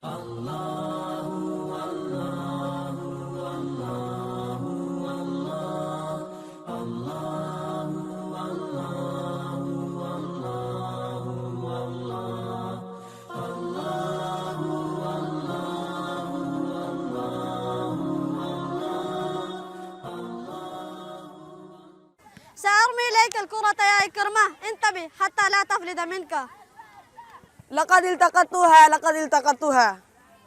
سأرمي إليك الكرة يا إكرمة، انتبه حتى لا تفلت منك. لقد التقطتها.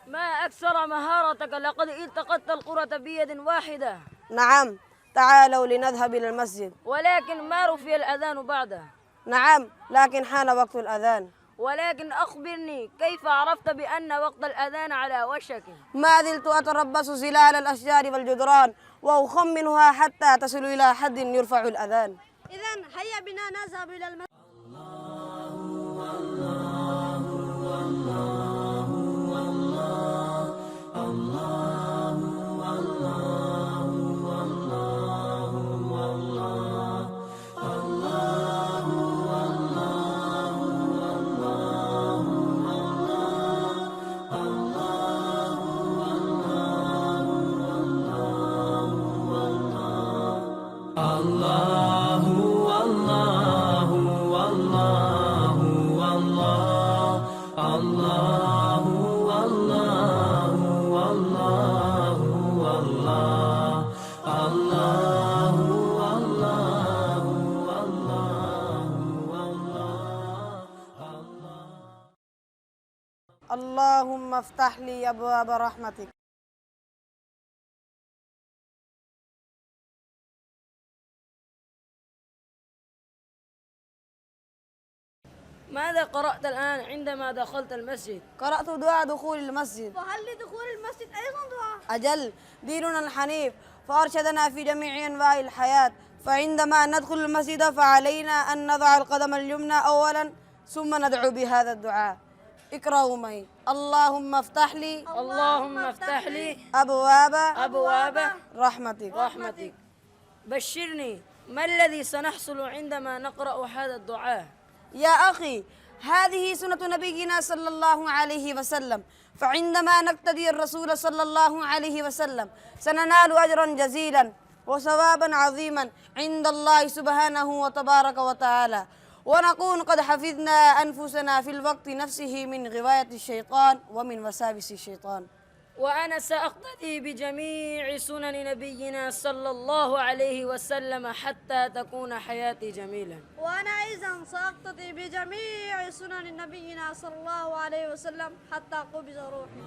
ما أكثر مهارتك، لقد التقطت الكرة بيد واحدة. نعم، تعالوا لنذهب إلى المسجد. ولكن ما رفي الأذان بعده. نعم، لكن حان وقت الأذان. ولكن أخبرني، كيف عرفت بأن وقت الأذان على وشك؟ ما زلت أتربص ظلال الأشجار والجدران وأخمنها حتى تصل إلى حد يرفع الأذان. إذن هيا بنا نذهب إلى المسجد. اللهم افتح لي أبواب رحمتك. ماذا قرأت الآن عندما دخلت المسجد؟ قرأت دعاء دخول المسجد. وهل لدخول المسجد أيضا دعاء؟ أجل، ديننا الحنيف فأرشدنا في جميع أنواع الحياة، فعندما ندخل المسجد فعلينا أن نضع القدم اليمنى أولا ثم ندعو بهذا الدعاء. اقرأوا معي: اللهم افتح لي اللهم افتح لي أبواب رحمتك. بشرني، ما الذي سنحصل عندما نقرأ هذا الدعاء؟ يا أخي، هذه سنة نبينا صلى الله عليه وسلم، فعندما نقتدي الرسول صلى الله عليه وسلم سننال أجرا جزيلا وثوابا عظيما عند الله سبحانه وتبارك وتعالى، ونكون قد حفظنا أنفسنا في الوقت نفسه من غواية الشيطان ومن وساوس الشيطان. وأنا سأقتدي بجميع سنن نبينا صلى الله عليه وسلم حتى تكون حياتي جميلة. وأنا أيضا سأقتدي بجميع سنن نبينا صلى الله عليه وسلم حتى قبض روحي.